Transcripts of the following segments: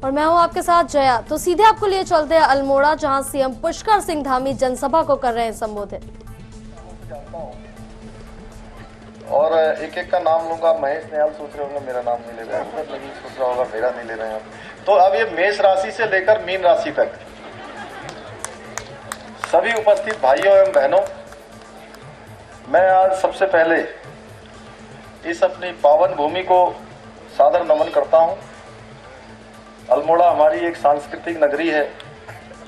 और मैं हूं आपके साथ जया। तो सीधे आपको लिए चलते हैं अल्मोड़ा, जहां सीएम पुष्कर सिंह धामी जनसभा को कर रहे हैं संबोधित। और एक एक का नाम लूंगा। महेश निहाल सोच रहे होंगे मेरा नाम नहीं ले रहे हैं, नहीं सोच रहा होगा मेरा नहीं ले रहे हैं। तो अब ये मेष राशि से लेकर मीन राशि तक सभी उपस्थित भाइयों एवं बहनों, मैं आज सबसे पहले इस अपनी पावन भूमि को सादर नमन करता हूं। अल्मोड़ा हमारी एक सांस्कृतिक नगरी है,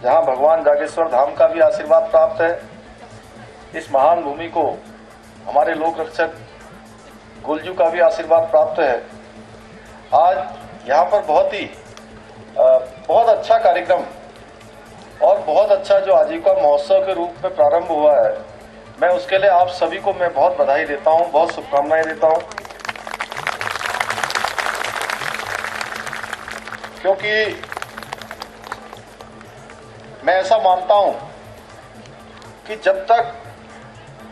जहां भगवान जागेश्वर धाम का भी आशीर्वाद प्राप्त है। इस महान भूमि को हमारे लोक रक्षक गुलजू का भी आशीर्वाद प्राप्त है। आज यहाँ पर बहुत अच्छा कार्यक्रम और बहुत अच्छा जो आजीविका महोत्सव के रूप में प्रारंभ हुआ है, मैं उसके लिए आप सभी को मैं बहुत बधाई देता हूँ, बहुत शुभकामनाएं देता हूँ। क्योंकि मैं ऐसा मानता हूँ कि जब तक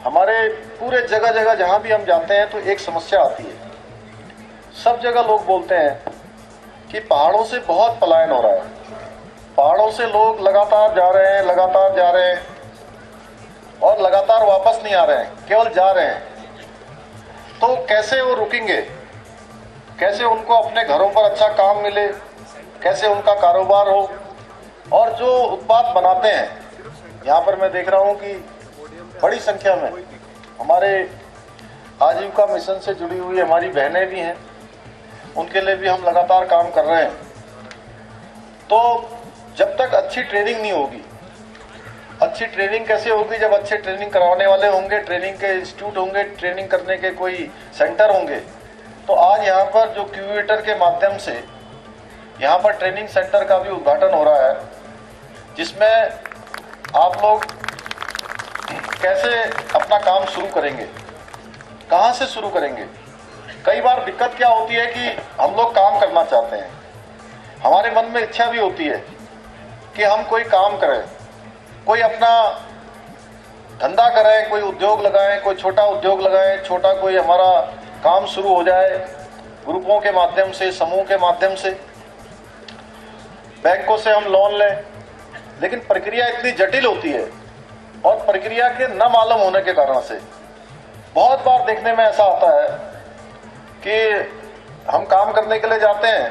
हमारे पूरे जगह जगह जहाँ भी हम जाते हैं तो एक समस्या आती है। सब जगह लोग बोलते हैं कि पहाड़ों से बहुत पलायन हो रहा है, पहाड़ों से लोग लगातार जा रहे हैं और लगातार वापस नहीं आ रहे हैं, केवल जा रहे हैं। तो कैसे वो रुकेंगे, कैसे उनको अपने घरों पर अच्छा काम मिले, कैसे उनका कारोबार हो। और जो उत्पाद बनाते हैं, यहाँ पर मैं देख रहा हूँ कि बड़ी संख्या में हमारे आजीविका मिशन से जुड़ी हुई हमारी बहनें भी हैं, उनके लिए भी हम लगातार काम कर रहे हैं। तो जब तक अच्छी ट्रेनिंग नहीं होगी, अच्छी ट्रेनिंग कैसे होगी? जब अच्छे ट्रेनिंग करवाने वाले होंगे, ट्रेनिंग के इंस्टीट्यूट होंगे, ट्रेनिंग करने के कोई सेंटर होंगे। तो आज यहाँ पर जो क्यूरेटर के माध्यम से यहाँ पर ट्रेनिंग सेंटर का भी उद्घाटन हो रहा है, जिसमें आप लोग कैसे अपना काम शुरू करेंगे, कहाँ से शुरू करेंगे। कई बार दिक्कत क्या होती है कि हम लोग काम करना चाहते हैं, हमारे मन में इच्छा भी होती है कि हम कोई काम करें, कोई अपना धंधा करें, कोई उद्योग लगाएं, कोई छोटा उद्योग लगाएं, छोटा कोई हमारा काम शुरू हो जाए ग्रुपों के माध्यम से, समूह के माध्यम से, बैंकों से हम लोन लें। लेकिन प्रक्रिया इतनी जटिल होती है और प्रक्रिया के न मालूम होने के कारण से बहुत बार देखने में ऐसा आता है कि हम काम करने के लिए जाते हैं,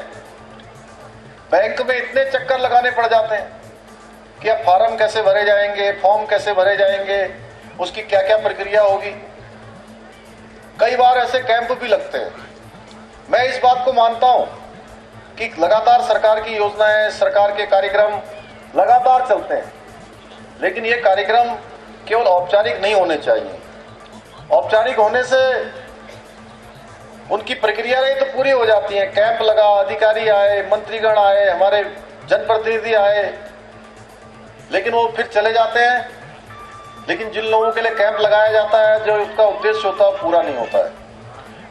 बैंक में इतने चक्कर लगाने पड़ जाते हैं कि अब फार्म कैसे भरे जाएंगे, फॉर्म कैसे भरे जाएंगे, उसकी क्या क्या प्रक्रिया होगी। कई बार ऐसे कैंप भी लगते हैं। मैं इस बात को मानता हूं कि लगातार सरकार की योजनाएं, सरकार के कार्यक्रम लगातार चलते हैं, लेकिन ये कार्यक्रम केवल औपचारिक नहीं होने चाहिए। औपचारिक होने से उनकी प्रक्रियाएं तो पूरी हो जाती हैं, कैंप लगा, अधिकारी आए, मंत्रीगण आए, हमारे जनप्रतिनिधि आए, लेकिन वो फिर चले जाते हैं। लेकिन जिन लोगों के लिए कैंप लगाया जाता है, जो उसका उद्देश्य होता है, पूरा नहीं होता है।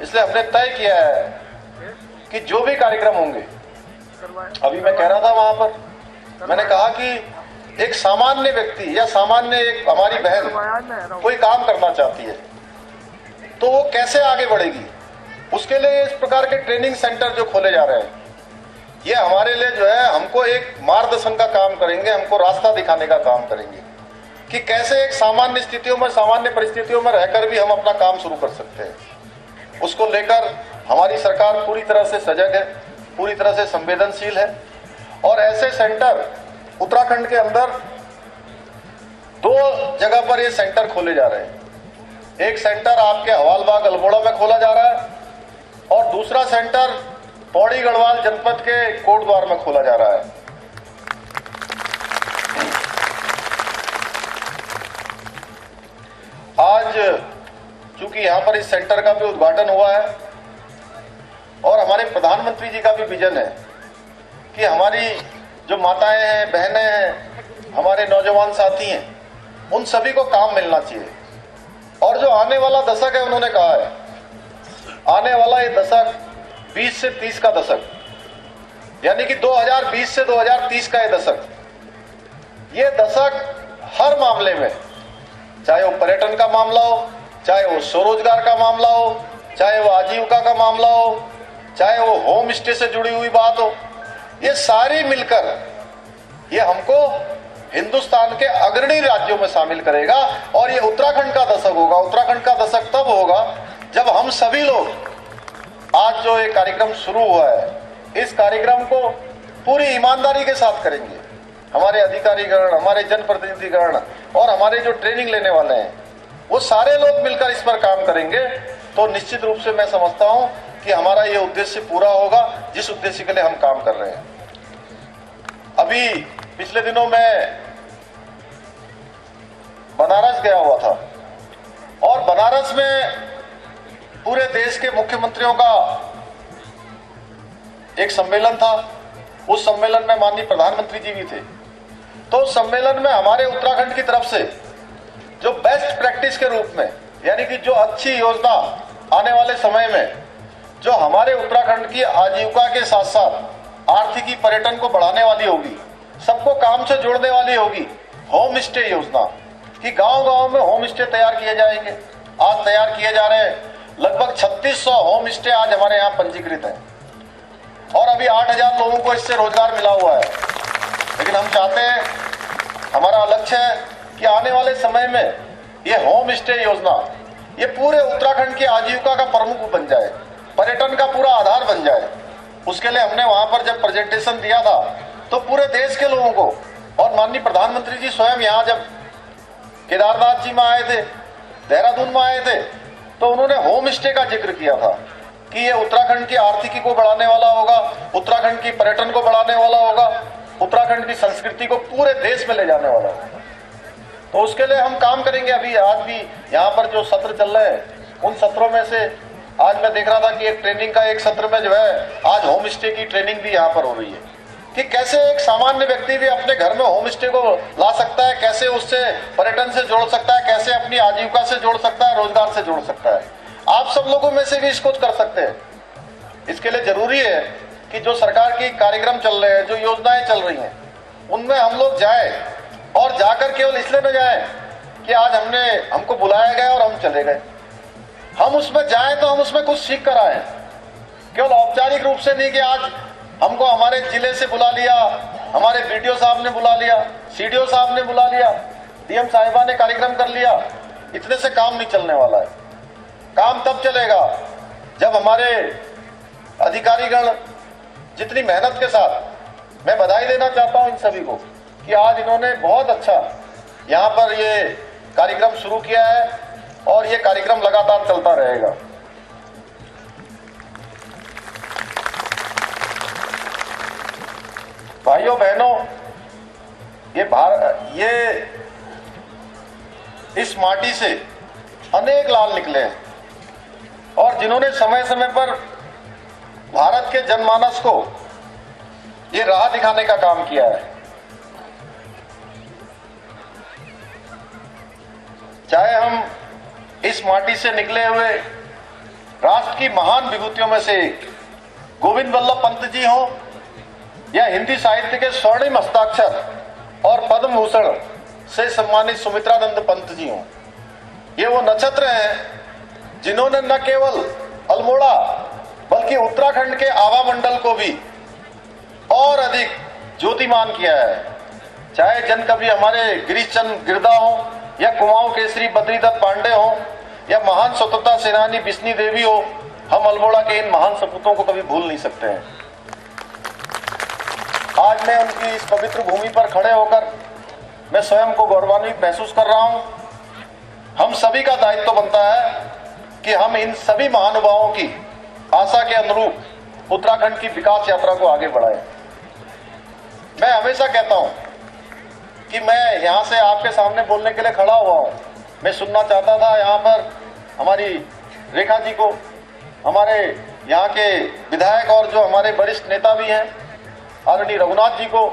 इसलिए हमने तय किया है कि जो भी कार्यक्रम होंगे, अभी मैं कह रहा था वहां पर, मैंने कहा कि एक सामान्य व्यक्ति या सामान्य एक हमारी बहन कोई काम करना चाहती है, तो वो कैसे आगे बढ़ेगी, उसके लिए इस प्रकार के ट्रेनिंग सेंटर जो खोले जा रहे हैं, ये हमारे लिए जो है, हमको एक मार्गदर्शन का काम करेंगे, हमको रास्ता दिखाने का काम करेंगे कि कैसे एक सामान्य स्थितियों में, सामान्य परिस्थितियों में रहकर भी हम अपना काम शुरू कर सकते हैं। उसको लेकर हमारी सरकार पूरी तरह से सजग है, पूरी तरह से संवेदनशील है। और ऐसे सेंटर उत्तराखंड के अंदर 2 जगह पर ये सेंटर खोले जा रहे हैं। एक सेंटर आपके हवालबाग अल्मोड़ा में खोला जा रहा है और दूसरा सेंटर पौड़ी गढ़वाल जनपद के कोटद्वार में खोला जा रहा है। आज चूंकि यहां पर इस सेंटर का भी उद्घाटन हुआ है और हमारे प्रधानमंत्री जी का भी विजन है कि हमारी जो माताएं हैं, बहनें हैं, हमारे नौजवान साथी हैं, उन सभी को काम मिलना चाहिए। और जो आने वाला दशक है, उन्होंने कहा है, आने वाला ये दशक 20 से 30 का दशक, यानी कि 2020 से 2030 का ये दशक हर मामले में, चाहे वो पर्यटन का मामला हो, चाहे वो स्वरोजगार का मामला हो, चाहे वो आजीविका का मामला हो, चाहे वो होम स्टे से जुड़ी हुई बात हो, ये सारी मिलकर ये हमको हिंदुस्तान के अग्रणी राज्यों में शामिल करेगा। और ये उत्तराखंड का दशक होगा। उत्तराखंड का दशक तब होगा जब हम सभी लोग, आज जो ये कार्यक्रम शुरू हुआ है, इस कार्यक्रम को पूरी ईमानदारी के साथ करेंगे। हमारे अधिकारीगण, हमारे जनप्रतिनिधिगण और हमारे जो ट्रेनिंग लेने वाले हैं, वो सारे लोग मिलकर इस पर काम करेंगे तो निश्चित रूप से मैं समझता हूं कि हमारा ये उद्देश्य पूरा होगा जिस उद्देश्य के लिए हम काम कर रहे हैं। अभी पिछले दिनों मैं बनारस गया हुआ था और बनारस में पूरे देश के मुख्यमंत्रियों का एक सम्मेलन था। उस सम्मेलन में माननीय प्रधानमंत्री जी भी थे। तो उस सम्मेलन में हमारे उत्तराखंड की तरफ से जो बेस्ट प्रैक्टिस के रूप में, यानी कि जो अच्छी योजना आने वाले समय में जो हमारे उत्तराखंड की आजीविका के साथ साथ आर्थिकी, पर्यटन को बढ़ाने वाली होगी, सबको काम से जोड़ने वाली होगी, होम स्टे योजना कि गांव-गांव में होम स्टे तैयार किए जाएंगे। आज तैयार किए जा रहे हैं। लगभग 3600 होम स्टे आज हमारे यहाँ पंजीकृत हैं और अभी 8000 लोगों को इससे रोजगार मिला हुआ है। लेकिन हम चाहते हैं, हमारा लक्ष्य है कि आने वाले समय में ये होम स्टे योजना ये पूरे उत्तराखंड की आजीविका का प्रमुख बन जाए, पर्यटन का पूरा आधार बन जाए। उसके लिए हमने वहां पर जब प्रेजेंटेशन दिया था तो पूरे देश के लोगों को, और माननीय प्रधानमंत्री जी स्वयं यहाँ जब केदारनाथ जी में आए थे, देहरादून में आए थे, तो उन्होंने होम स्टे का जिक्र किया था कि ये उत्तराखंड की आर्थिकी को बढ़ाने वाला होगा, उत्तराखंड की पर्यटन को बढ़ाने वाला होगा, उत्तराखंड की संस्कृति को पूरे देश में ले जाने वाला होगा। तो उसके लिए हम काम करेंगे। अभी आज भी यहाँ पर जो सत्र चल रहे हैं, उन सत्रों में से आज मैं देख रहा था कि एक ट्रेनिंग का एक सत्र में जो है आज होम स्टे की ट्रेनिंग भी यहाँ पर हो रही है कि कैसे एक सामान्य व्यक्ति भी अपने घर में होम स्टे को ला सकता है, कैसे उससे पर्यटन से जोड़ सकता है, कैसे अपनी आजीविका से जोड़ सकता है, रोजगार से जोड़ सकता है। आप सब लोगों में से भी इसको कर सकते हैं। इसके लिए जरूरी है कि जो सरकार की कार्यक्रम चल रहे हैं, जो योजनाएं चल रही हैं, उनमें हम लोग जाए और जाकर केवल इसलिए न जाए कि आज हमको बुलाया गया और हम चले गए। हम उसमें जाए तो हम उसमें कुछ सीख कर आए, केवल औपचारिक रूप से नहीं कि आज हमको हमारे जिले से बुला लिया, हमारे बीडीओ साहब ने बुला लिया, सीडीओ साहब ने बुला लिया, डीएम साहिबा ने कार्यक्रम कर लिया। इतने से काम नहीं चलने वाला है। काम तब चलेगा जब हमारे अधिकारीगण जितनी मेहनत के साथ, मैं बधाई देना चाहता हूं इन सभी को कि आज इन्होंने बहुत अच्छा यहाँ पर ये कार्यक्रम शुरू किया है और ये कार्यक्रम लगातार चलता रहेगा। भाइयों बहनों, ये इस माटी से अनेक लाल निकले हैं और जिन्होंने समय समय पर भारत के जनमानस को ये राह दिखाने का काम किया है। चाहे हम इस माटी से निकले हुए राष्ट्र की महान विभूतियों में से गोविंद वल्लभ पंत जी हो या हिंदी साहित्य के स्वर्णिम हस्ताक्षर और पद्म भूषण से सम्मानित सुमित्रानंद पंत जी हो, ये वो नक्षत्र हैं जिन्होंने न केवल अल्मोड़ा बल्कि उत्तराखंड के आभा मंडल को भी और अधिक ज्योतिमान किया है। चाहे जन कवि हमारे गिरीश चंद्र गिरदा हो या कुमाऊं केसरी बद्रीदत्त पांडे हो या महान स्वतंत्रता सेनानी बिस्नी देवी हो, हम अल्मोड़ा के इन महान सपूतों को कभी भूल नहीं सकते हैं। आज मैं उनकी इस पवित्र भूमि पर खड़े होकर मैं स्वयं को गौरवान्वित महसूस कर रहा हूं। हम सभी का दायित्व बनता है कि हम इन सभी महानुभावों की आशा के अनुरूप उत्तराखंड की विकास यात्रा को आगे बढ़ाएं। मैं हमेशा कहता हूं कि मैं यहां से आपके सामने बोलने के लिए खड़ा हुआ हूं। मैं सुनना चाहता था यहाँ पर हमारी रेखा जी को, हमारे यहाँ के विधायक और जो हमारे वरिष्ठ नेता भी हैं, आदरणीय रघुनाथ जी को,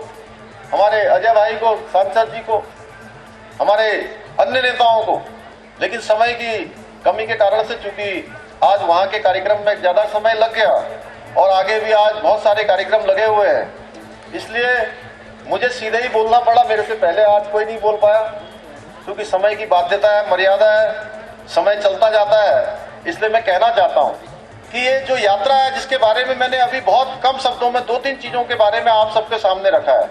हमारे अजय भाई को, सांसद जी को, हमारे अन्य नेताओं को, लेकिन समय की कमी के कारण से चूंकि आज वहाँ के कार्यक्रम में ज़्यादा समय लग गया और आगे भी आज बहुत सारे कार्यक्रम लगे हुए हैं, इसलिए मुझे सीधे ही बोलना पड़ा। मेरे से पहले आज कोई नहीं बोल पाया क्योंकि समय की बाध्यता है, मर्यादा है, समय चलता जाता है। इसलिए मैं कहना चाहता हूँ कि ये जो यात्रा है, जिसके बारे में मैंने अभी बहुत कम शब्दों में 2-3 चीजों के बारे में आप सबके सामने रखा है।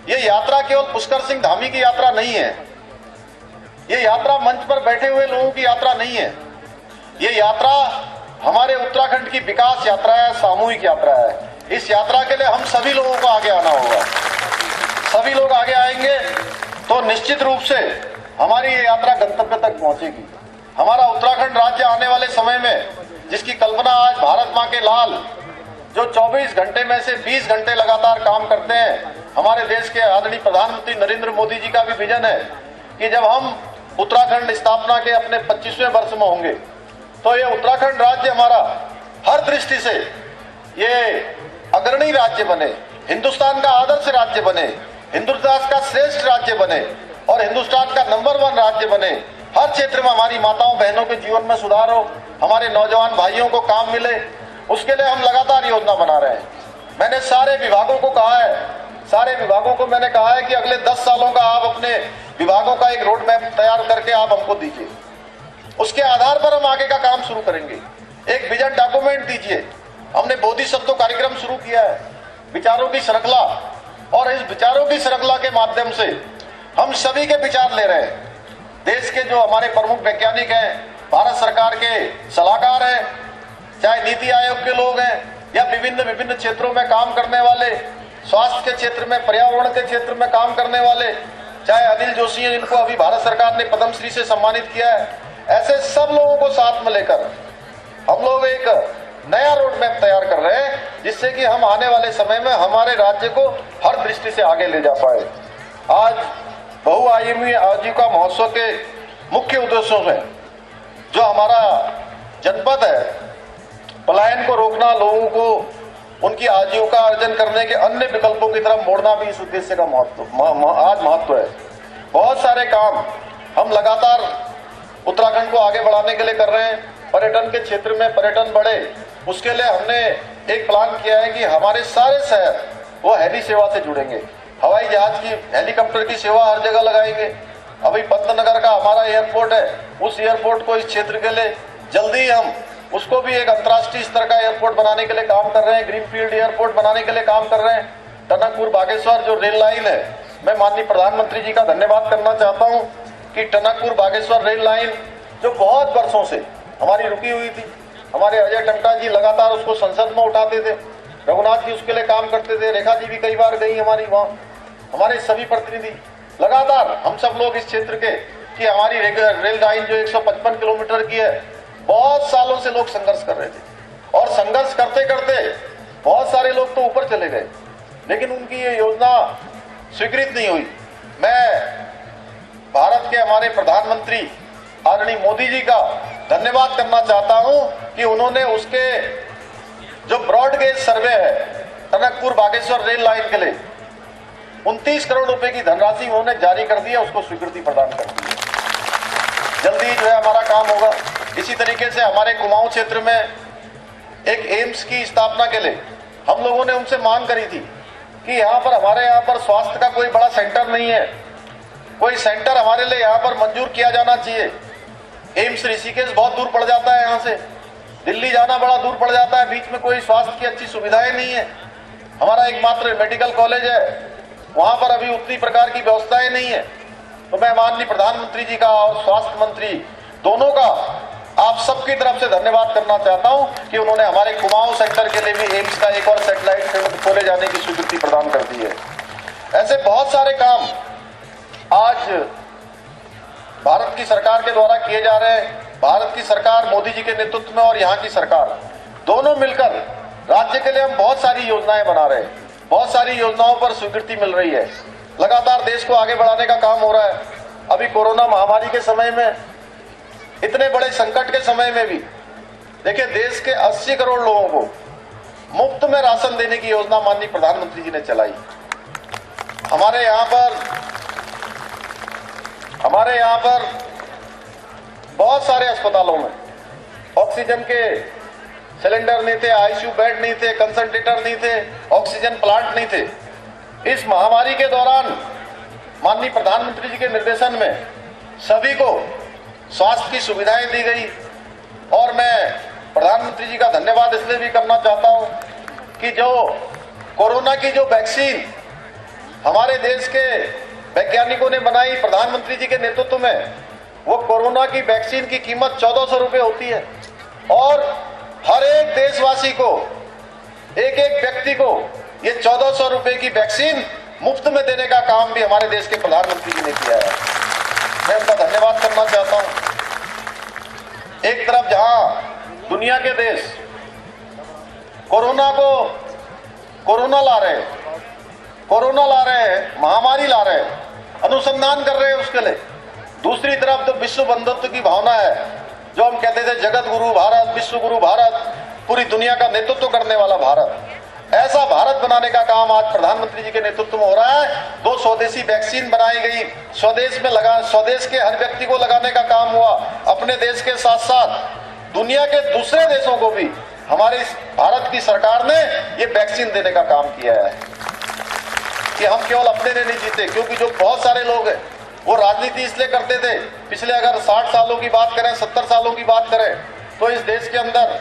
ये यात्रा केवल पुष्कर सिंह धामी की यात्रा नहीं है, ये यात्रा मंच पर बैठे हुए लोगों की यात्रा नहीं है, ये यात्रा हमारे उत्तराखंड की विकास यात्रा है, सामूहिक यात्रा है। इस यात्रा के लिए हम सभी लोगों को आगे आना होगा। सभी लोग आगे आएंगे तो निश्चित रूप से हमारी ये यात्रा गंतव्य तक पहुंचेगी। हमारा उत्तराखंड राज्य आने वाले समय में, जिसकी कल्पना आज भारत मां के लाल जो 24 घंटे में से 20 घंटे लगातार काम करते हैं, हमारे देश के आदरणीय प्रधानमंत्री नरेंद्र मोदी जी का भी विजन है कि जब हम उत्तराखंड स्थापना के अपने 25वें वर्ष में होंगे तो ये उत्तराखंड राज्य हमारा हर दृष्टि से ये अग्रणी राज्य बने, हिंदुस्तान का आदर्श राज्य बने, हिंदुस्तान का श्रेष्ठ राज्य बने और हिंदुस्तान का नंबर 1 राज्य बने। हर क्षेत्र में हमारी माताओं बहनों के जीवन में सुधार हो, हमारे नौजवान भाइयों को काम मिले, उसके लिए हम लगातार योजना बना रहे हैं। मैंने सारे विभागों को कहा है, सारे विभागों को मैंने कहा है कि अगले 10 सालों का आप अपने विभागों का एक रोड मैप तैयार करके आप हमको दीजिए, उसके आधार पर हम आगे का काम शुरू करेंगे। एक विजन डॉक्यूमेंट दीजिए। हमने बोधिसत्व कार्यक्रम शुरू किया है, विचारों की श्रृंखला, और इस विचारों की श्रृंखला के माध्यम से हम सभी के विचार ले रहे हैं। देश के जो हमारे प्रमुख वैज्ञानिक हैं, भारत सरकार के सलाहकार हैं, चाहे नीति आयोग के लोग हैं या विभिन्न क्षेत्रों में काम करने वाले, स्वास्थ्य के क्षेत्र में, पर्यावरण के क्षेत्र में काम करने वाले, चाहे अनिल जोशी हैं जिनको अभी भारत सरकार ने पद्मश्री से सम्मानित किया है, ऐसे सब लोगों को साथ में लेकर हम लोग एक नया रोड मैप तैयार कर रहे हैं, जिससे कि हम आने वाले समय में हमारे राज्य को हर दृष्टि से आगे ले जा पाए। आज बहुआयामी आजीविका महोत्सव के मुख्य उद्देश्यों में जो हमारा जनपद है, पलायन को रोकना, लोगों को उनकी आजीविका अर्जन करने के अन्य विकल्पों की तरफ मोड़ना भी इस उद्देश्य का महत्व है। बहुत सारे काम हम लगातार उत्तराखंड को आगे बढ़ाने के लिए कर रहे हैं। पर्यटन के क्षेत्र में पर्यटन बढ़े, उसके लिए हमने एक प्लान किया है कि हमारे सारे शहर वो हेली सेवा से जुड़ेंगे। हवाई जहाज की, हेलीकॉप्टर की सेवा हर जगह लगाएंगे। अभी पंतनगर का हमारा एयरपोर्ट है, उस एयरपोर्ट को इस क्षेत्र के लिए जल्दी हम उसको भी एक अंतर्राष्ट्रीय स्तर का एयरपोर्ट बनाने के लिए काम कर रहे हैं, ग्रीनफील्ड एयरपोर्ट बनाने के लिए काम कर रहे हैं। टनकपुर बागेश्वर जो रेल लाइन है, मैं माननीय प्रधानमंत्री जी का धन्यवाद करना चाहता हूं कि टनकपुर बागेश्वर रेल लाइन जो बहुत वर्षों से हमारी रुकी हुई थी, हमारे अजय टमटा जी लगातार उसको संसद में उठाते थे, रघुनाथ जी उसके लिए काम करते थे, रेखा जी भी कई बार गई हमारी वहाँ, हमारे सभी प्रतिनिधि लगातार, हम सब लोग इस क्षेत्र के कि हमारी रेल लाइन जो 155 किलोमीटर की है, बहुत सालों से लोग संघर्ष कर रहे थे और संघर्ष करते करते बहुत सारे लोग तो ऊपर चले गए, लेकिन उनकी ये योजना स्वीकृत नहीं हुई। मैं भारत के हमारे प्रधानमंत्री आदरणीय मोदी जी का धन्यवाद करना चाहता हूं कि उन्होंने उसके जो ब्रॉड गेज सर्वे है टनकपुर बागेश्वर रेल लाइन के लिए 29 करोड़ रुपए की धनराशि उन्होंने जारी कर दी है, उसको स्वीकृति प्रदान कर दी है। जल्दी जो है हमारा काम होगा। इसी तरीके से हमारे कुमाऊं क्षेत्र में एक एम्स की स्थापना के लिए हम लोगों ने उनसे मांग करी थी कि हमारे यहाँ पर स्वास्थ्य का कोई बड़ा सेंटर नहीं है, कोई सेंटर हमारे लिए यहाँ पर मंजूर किया जाना चाहिए। एम्स ऋषिकेश बहुत दूर पड़ जाता है, यहाँ से दिल्ली जाना बड़ा दूर पड़ जाता है, बीच में कोई स्वास्थ्य की अच्छी सुविधाएं नहीं है। हमारा एकमात्र मेडिकल कॉलेज है, वहां पर अभी उतनी प्रकार की व्यवस्थाएं नहीं है। तो मैं माननीय प्रधानमंत्री जी का और स्वास्थ्य मंत्री दोनों का आप सबकी तरफ से धन्यवाद करना चाहता हूं कि उन्होंने हमारे कुमाऊं सेक्टर के लिए भी एम्स का एक और सैटेलाइट सेंटर खोले जाने की स्वीकृति प्रदान कर दी है। ऐसे बहुत सारे काम आज भारत की सरकार के द्वारा किए जा रहे हैं। भारत की सरकार मोदी जी के नेतृत्व में और यहाँ की सरकार दोनों मिलकर राज्य के लिए हम बहुत सारी योजनाएं बना रहे हैं, बहुत सारी योजनाओं पर स्वीकृति मिल रही है। लगातार देश को आगे बढ़ाने का काम हो रहा है। अभी कोरोना महामारी के समय में, इतने बड़े संकट के समय में भी देखिए देश के 80 करोड़ लोगों को मुफ्त में राशन देने की योजना माननीय प्रधानमंत्री जी ने चलाई। हमारे यहाँ पर बहुत सारे अस्पतालों में ऑक्सीजन के सिलेंडर नहीं थे, आईसीयू बेड नहीं थे, कंसंट्रेटर नहीं थे, ऑक्सीजन प्लांट नहीं थे। इस महामारी के दौरान माननीय प्रधानमंत्री जी के निर्देशन में सभी को स्वास्थ्य की सुविधाएं दी गई और मैं प्रधानमंत्री जी का धन्यवाद इसलिए भी करना चाहता हूं कि जो कोरोना की जो वैक्सीन हमारे देश के वैज्ञानिकों ने बनाई प्रधानमंत्री जी के नेतृत्व में, वो कोरोना की वैक्सीन की कीमत 1400 रुपए होती है और हर एक देशवासी को, एक एक व्यक्ति को ये 1400 रुपए की वैक्सीन मुफ्त में देने का काम भी हमारे देश के प्रधानमंत्री जी ने किया है। मैं उनका धन्यवाद करना चाहता हूं। एक तरफ जहां दुनिया के देश कोरोना ला रहे हैं, महामारी ला रहे हैं, अनुसंधान कर रहे हैं उसके लिए। दूसरी तरफ तो विश्व बंधुत्व की भावना है, जो हम कहते थे जगत गुरु भारत, विश्व गुरु भारत, पूरी दुनिया का नेतृत्व करने वाला भारत। ऐसा भारत बनाने का काम आज प्रधानमंत्री जी के नेतृत्व में हो रहा है। 2 स्वदेशी वैक्सीन बनाई गई, स्वदेश के हर व्यक्ति को लगाने का काम हुआ। अपने देश के साथ साथ दुनिया के दूसरे देशों को भी हमारे भारत की सरकार ने ये वैक्सीन देने का काम किया है कि हम केवल अपने लिए नहीं जीते। क्योंकि जो बहुत सारे लोग हैं वो राजनीति इसलिए करते थे, पिछले अगर 60 सालों की बात करें, 70 सालों की बात करें, तो इस देश के अंदर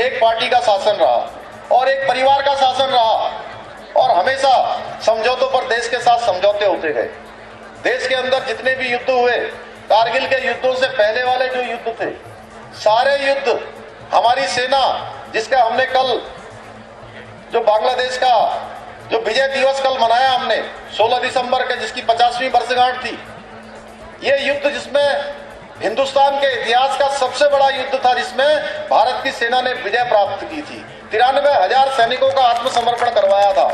एक पार्टी का शासन रहा और एक परिवार का शासन रहा और हमेशा समझौतों पर देश के साथ समझौते होते गए। देश के अंदर जितने भी युद्ध हुए, कारगिल के युद्धों से पहले वाले जो युद्ध थे, सारे युद्ध हमारी सेना, जिसका हमने कल जो बांग्लादेश का जो विजय दिवस कल मनाया हमने 16 दिसंबर के, जिसकी 50वीं वर्षगांठ थी, ये युद्ध जिसमें हिंदुस्तान के इतिहास का सबसे बड़ा युद्ध था, जिसमें भारत की सेना ने विजय प्राप्त की थी। 93,000 सैनिकों का आत्मसमर्पण करवाया था।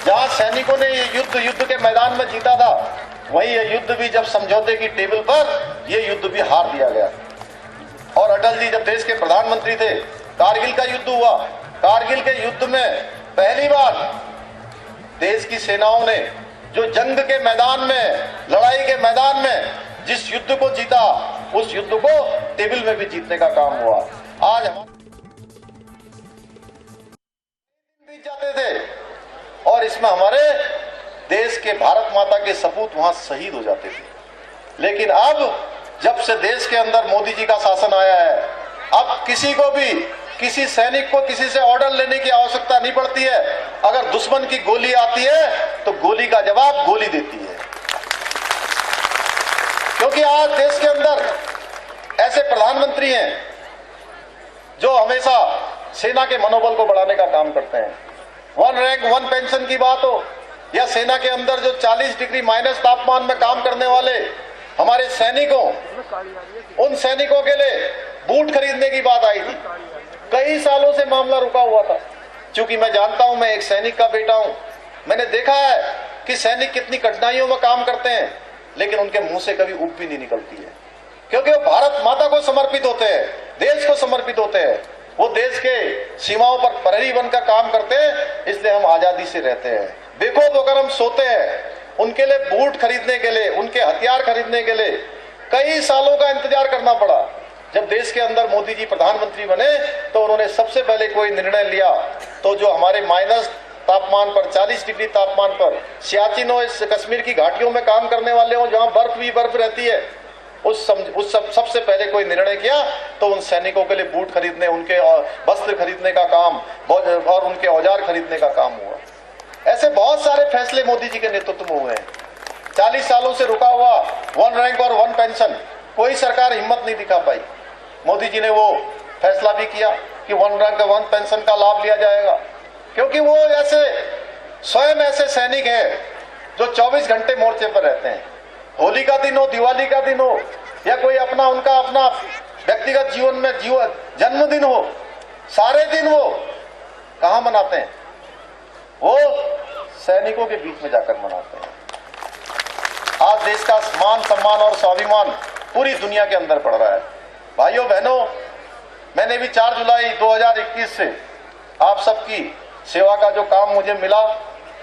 जहां सैनिकों ने ये युद्ध के मैदान में जीता था, वही ये युद्ध भी जब समझौते की टेबल पर ये युद्ध भी हार दिया गया। और अटल जी जब देश के प्रधानमंत्री थे, कारगिल का युद्ध हुआ। कारगिल के युद्ध में पहली बार देश की सेनाओं ने जो जंग के मैदान में, लड़ाई के मैदान में जिस युद्ध को जीता, उस युद्ध को टेबल में भी जीतने का काम हुआ। आज हम बीत जाते थे और इसमें हमारे देश के भारत माता के सपूत वहां शहीद हो जाते थे। लेकिन अब जब से देश के अंदर मोदी जी का शासन आया है, अब किसी को भी, किसी सैनिक को किसी से ऑर्डर लेने की आवश्यकता नहीं पड़ती है। अगर दुश्मन की गोली आती है तो गोली का जवाब गोली देती है। क्योंकि आज देश के अंदर ऐसे प्रधानमंत्री हैं जो हमेशा सेना के मनोबल को बढ़ाने का काम करते हैं। 1 रैंक 1 पेंशन की बात हो या सेना के अंदर जो 40 डिग्री माइनस तापमान में काम करने वाले हमारे सैनिकों, उन सैनिकों के लिए बूट खरीदने की बात आई थी। कई सालों से मामला रुका हुआ था। क्योंकि मैं जानता हूं, मैं एक सैनिक का बेटा हूं, मैंने देखा है कि सैनिक कितनी कठिनाइयों में काम करते हैं, लेकिन उनके मुंह से कभी ऊप भी नहीं निकलती है। क्योंकि वो भारत माता को समर्पित होते हैं, देश को समर्पित होते हैं। वो देश के सीमाओं पर प्रहरी बनकर काम करते हैं, इसलिए हम आजादी से रहते हैं। देखो तो अगर हम सोते हैं, उनके लिए बूट खरीदने के लिए, उनके हथियार खरीदने के लिए कई सालों का इंतजार करना पड़ा। जब देश के अंदर मोदी जी प्रधानमंत्री बने तो उन्होंने सबसे पहले कोई निर्णय लिया, तो जो हमारे माइनस तापमान पर, 40 डिग्री तापमान पर सियाचिन हो, इस कश्मीर की घाटियों में काम करने वाले हो, जहां बर्फ भी बर्फ रहती है, सबसे पहले कोई निर्णय किया तो उन सैनिकों के लिए बूट खरीदने, उनके वस्त्र खरीदने का काम और उनके औजार खरीदने का काम हुआ। ऐसे बहुत सारे फैसले मोदी जी के नेतृत्व में हुए हैं। 40 सालों से रुका हुआ 1 रैंक और 1 पेंशन, कोई सरकार हिम्मत नहीं दिखा पाई। मोदी जी ने वो फैसला भी किया कि 1 रैंक 1 पेंशन का लाभ लिया जाएगा, क्योंकि वो स्वयं ऐसे सैनिक हैं जो 24 घंटे मोर्चे पर रहते हैं। होली का दिन हो, दिवाली का दिन हो, या कोई उनका अपना व्यक्तिगत जीवन में जन्मदिन हो, सारे दिन वो कहां मनाते हैं? वो सैनिकों के बीच में जाकर मनाते हैं। आज देश का मान सम्मान और स्वाभिमान पूरी दुनिया के अंदर पड़ रहा है। भाइयों बहनों, मैंने भी 4 जुलाई 2021 से आप सबकी सेवा का जो काम मुझे मिला,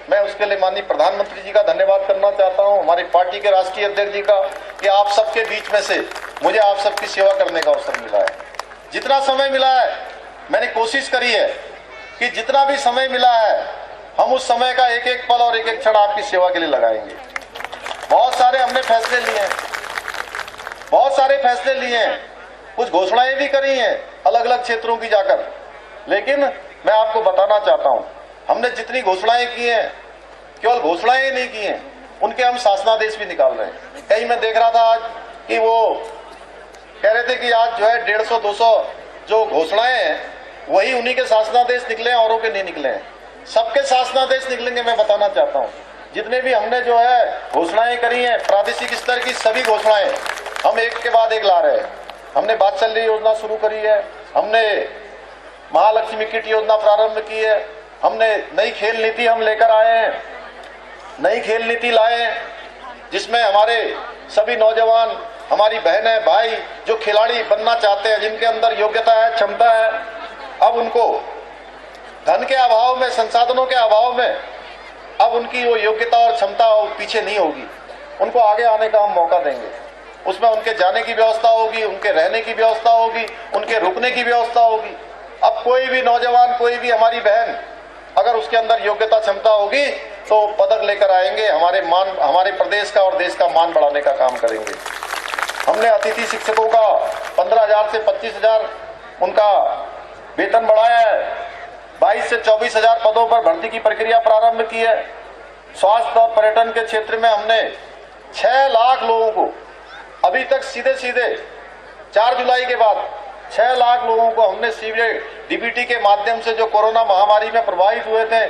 मैं उसके लिए माननीय प्रधानमंत्री जी का धन्यवाद करना चाहता हूं, हमारी पार्टी के राष्ट्रीय अध्यक्ष जी का, कि आप सबके बीच में से मुझे आप सबकी सेवा करने का अवसर मिला है। जितना समय मिला है, मैंने कोशिश करी है कि जितना भी समय मिला है, हम उस समय का एक एक पल और एक एक क्षण आपकी सेवा के लिए लगाएंगे। बहुत सारे हमने फैसले लिए हैं, बहुत सारे फैसले लिए हैं, कुछ घोषणाएं भी करी हैं। अलग अलग क्षेत्रों की जाकर। लेकिन मैं आपको बताना चाहता हूं, हमने जितनी घोषणाएं की हैं, केवल घोषणाएं ही नहीं की हैं, उनके हम शासनादेश भी निकाल रहे हैं। कहीं मैं देख रहा था आज कि वो कह रहे थे कि आज जो है 150-200 जो घोषणाएं हैं वही उन्हीं के शासनादेश निकले हैं, औरों के नहीं निकले हैं। सबके शासनादेश निकलेंगे। मैं बताना चाहता हूं, जितने भी हमने जो है घोषणाएं करी हैं, प्रादेशिक स्तर की सभी घोषणाएं हम एक के बाद एक ला रहे हैं। हमने वात्सल्य योजना शुरू करी है, हमने महालक्ष्मी किट योजना प्रारंभ की है, हमने नई खेल नीति हम लेकर आए हैं, नई खेल नीति लाए हैं, जिसमें हमारे सभी नौजवान, हमारी बहनें, भाई जो खिलाड़ी बनना चाहते हैं, जिनके अंदर योग्यता है, क्षमता है, अब उनको धन के अभाव में, संसाधनों के अभाव में अब उनकी वो योग्यता और क्षमता पीछे नहीं होगी, उनको आगे आने का हम मौका देंगे। उसमें उनके जाने की व्यवस्था होगी, उनके रहने की व्यवस्था होगी, उनके रुकने की व्यवस्था होगी। अब कोई भी नौजवान, कोई भी हमारी बहन अगर उसके अंदर योग्यता, क्षमता होगी तो पदक लेकर आएंगे, हमारे प्रदेश का और देश का मान बढ़ाने का काम करेंगे। हमने अतिथि शिक्षकों का 15,000 से 25,000 उनका वेतन बढ़ाया है। 22 से 24,000 पदों पर भर्ती की प्रक्रिया प्रारंभ की है। स्वास्थ्य और पर्यटन के क्षेत्र में हमने 6 लाख लोगों को अभी तक सीधे 4 जुलाई के बाद 6 लाख लोगों को हमने सीधे डीबीटी के माध्यम से, जो कोरोना महामारी में प्रभावित हुए थे,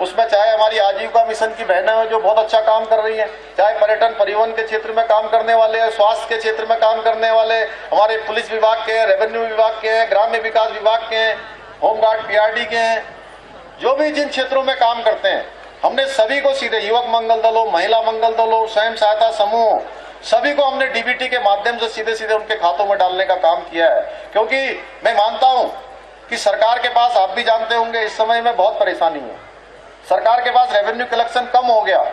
उसमें चाहे हमारी आजीविका मिशन की बहनें हैं जो बहुत अच्छा काम कर रही हैं, चाहे पर्यटन परिवहन के क्षेत्र में काम करने वाले हैं, स्वास्थ्य के क्षेत्र में काम करने वाले, हमारे पुलिस विभाग के हैं, रेवेन्यू विभाग के हैं, ग्राम्य विकास विभाग के हैं, होमगार्ड पीआरडी के हैं, जो भी जिन क्षेत्रों में काम करते हैं, हमने सभी को सीधे युवक मंगल दलों, महिला मंगल दलों, स्वयं सहायता समूह, सभी को हमने डीबीटी के माध्यम से सीधे उनके खातों में डालने का काम किया है। क्योंकि मैं मानता हूं कि सरकार के पास, आप भी जानते होंगे, इस समय में बहुत परेशानी है। सरकार के पास रेवेन्यू कलेक्शन कम हो गया,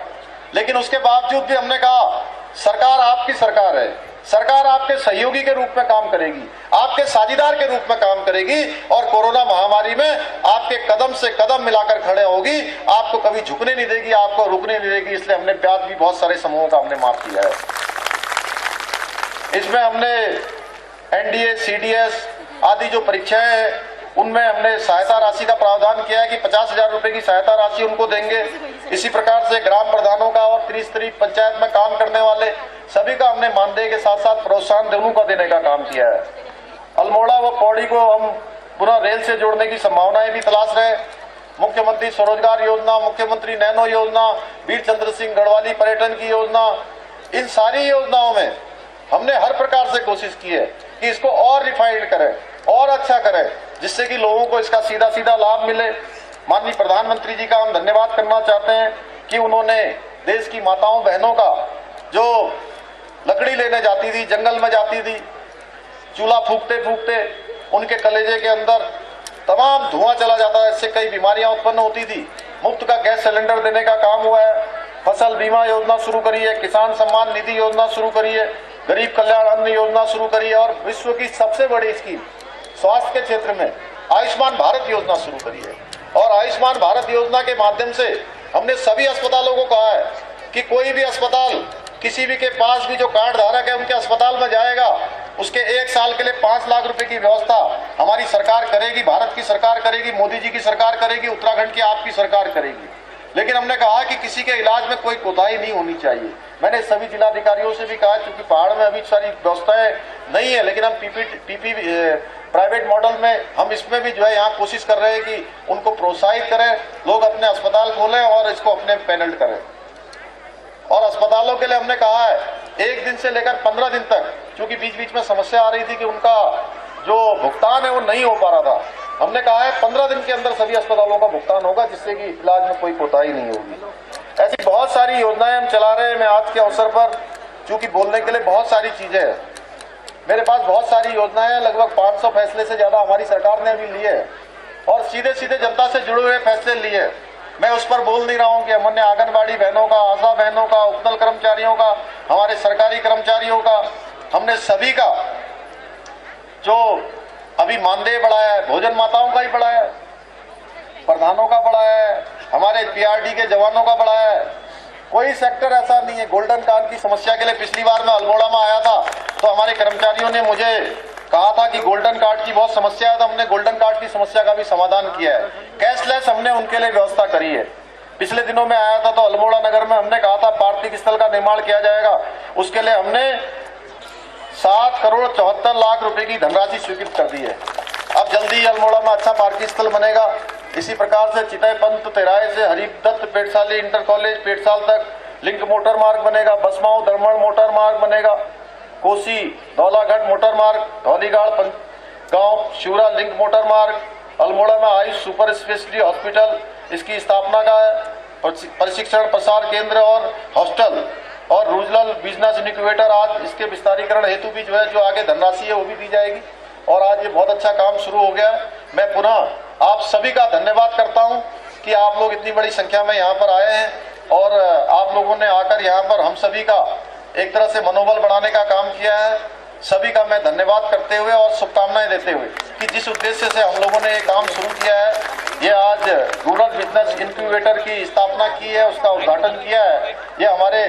लेकिन उसके बावजूद भी हमने कहा सरकार आपकी सरकार है, सरकार आपके सहयोगी के रूप में काम करेगी, आपके साझीदार के रूप में काम करेगी और कोरोना महामारी में आपके कदम से कदम मिलाकर खड़े होगी, आपको कभी झुकने नहीं देगी, आपको रुकने नहीं देगी। इसलिए हमने ब्याज भी बहुत सारे समूहों का हमने माफ किया है। इसमें हमने एनडीए, सीडीएस आदि जो परीक्षाएं हैं, उनमें हमने सहायता राशि का प्रावधान किया है कि 50,000 रुपए की सहायता राशि उनको देंगे। इसी प्रकार से ग्राम प्रधानों का और त्रिस्तरीय पंचायत में काम करने वाले सभी का हमने मानदेय के साथ साथ प्रोत्साहन दोनों का देने का काम किया है। अल्मोड़ा व पौड़ी को हम पुनः रेल से जोड़ने की संभावनाएं भी तलाश रहे। मुख्यमंत्री स्वरोजगार योजना, मुख्यमंत्री नैनो योजना, वीर चंद्र सिंह गढ़वाली पर्यटन की योजना, इन सारी योजनाओं में हमने हर प्रकार से कोशिश की है कि इसको और रिफाइंड करें और अच्छा करें, जिससे कि लोगों को इसका सीधा लाभ मिले। माननीय प्रधानमंत्री जी का हम धन्यवाद करना चाहते हैं कि उन्होंने देश की माताओं बहनों का, जो लकड़ी लेने जाती थी, जंगल में जाती थी, चूल्हा फूकते फूकते उनके कलेजे के अंदर तमाम धुआं चला जाता है, इससे कई बीमारियां उत्पन्न होती थी, मुफ्त का गैस सिलेंडर देने का काम हुआ है। फसल बीमा योजना शुरू करी है, किसान सम्मान निधि योजना शुरू करी है, गरीब कल्याण अन्न योजना शुरू करी है और विश्व की सबसे बड़ी स्कीम स्वास्थ्य के क्षेत्र में आयुष्मान भारत योजना शुरू करी है। और आयुष्मान भारत योजना के माध्यम से हमने सभी अस्पतालों को कहा है कि कोई भी अस्पताल, किसी भी के पास भी जो कार्ड धारक है, उनके अस्पताल में जाएगा, उसके 1 साल के लिए 5 लाख रुपए की व्यवस्था हमारी सरकार करेगी, भारत की सरकार करेगी, मोदी जी की सरकार करेगी, उत्तराखंड की आपकी सरकार करेगी। लेकिन हमने कहा कि किसी के इलाज में कोई कोताही नहीं होनी चाहिए। मैंने सभी जिलाधिकारियों से भी कहा, क्योंकि पहाड़ में अभी सारी व्यवस्थाएं नहीं है, लेकिन हम पीपी प्राइवेट मॉडल में हम इसमें भी जो है यहाँ कोशिश कर रहे हैं कि उनको प्रोत्साहित करें, लोग अपने अस्पताल खोलें और इसको अपने पैनल करें। और अस्पतालों के लिए हमने कहा है 1 दिन से लेकर 15 दिन तक, क्योंकि बीच बीच में समस्या आ रही थी कि उनका जो भुगतान है वो नहीं हो पा रहा था, हमने कहा है 15 दिन के अंदर सभी अस्पतालों का भुगतान होगा, जिससे कि इलाज में कोई कोताही नहीं होगी। ऐसी बहुत सारी योजनाएं हम चला रहे हैं। मैं आज के अवसर पर, चूंकि बोलने के लिए बहुत सारी चीजें हैं, मेरे पास बहुत सारी योजनाएं हैं, लगभग 500 फैसले से ज्यादा हमारी सरकार ने अभी लिए और सीधे जनता से जुड़े हुए फैसले लिए। मैं उस पर बोल नहीं रहा हूं कि हमने आंगनबाड़ी बहनों का, आशा बहनों का, उपनल कर्मचारियों का, हमारे सरकारी कर्मचारियों का, हमने सभी का जो अभी मानदेय बढ़ाया है, भोजन माताओं का ही बढ़ाया है, प्रधानों का बढ़ाया है, हमारे पीआरडी के जवानों का बढ़ाया है। कोई सेक्टर ऐसा नहीं है। गोल्डन कार्ड की समस्या के लिए पिछली बार मैं अल्मोड़ा में आया था तो हमारे कर्मचारियों ने मुझे कहा था कि गोल्डन कार्ड की बहुत समस्या है, तो हमने गोल्डन कार्ड की समस्या का भी समाधान किया है। कैशलेस हमने उनके लिए व्यवस्था करी है। पिछले दिनों में आया था तो अल्मोड़ा नगर में हमने कहा था पार्थिव स्थल का निर्माण किया जाएगा, उसके लिए हमने 7,74,00,000 रुपए की धनराशि स्वीकृत कर दी है। अब जल्दी ही अल्मोड़ा में अच्छा पार्किंग स्थल बनेगा। इसी प्रकार से चितई पंत तिराहे से हरिदत्त पेटसाली इंटर कॉलेज पेटसाल तक लिंक मोटर मार्ग बनेगा। बसमाओ दरमण मोटर मार्ग बनेगा। कोसी धौलाघाट मोटर मार्ग, धौलीगाड़ गांव शिवरा लिंक मोटर मार्ग, अल्मोड़ा में आयुष सुपर स्पेशलिटी हॉस्पिटल, इसकी स्थापना का प्रशिक्षण प्रसार केंद्र और हॉस्टल और रूरल बिजनेस इनक्यूबेटर, आज इसके विस्तारीकरण हेतु भी जो आगे धनराशि है वो भी दी जाएगी। और आज ये बहुत अच्छा काम शुरू हो गया है। मैं पुनः आप सभी का धन्यवाद करता हूं कि आप लोग इतनी बड़ी संख्या में यहाँ पर आए हैं और आप लोगों ने आकर यहाँ पर हम सभी का एक तरह से मनोबल बढ़ाने का काम किया है। सभी का मैं धन्यवाद करते हुए और शुभकामनाएं देते हुए कि जिस उद्देश्य से हम लोगों ने ये काम शुरू किया है, ये आज रूरल बिजनेस इनक्यूबेटर की स्थापना की है, उसका उद्घाटन किया है, ये हमारे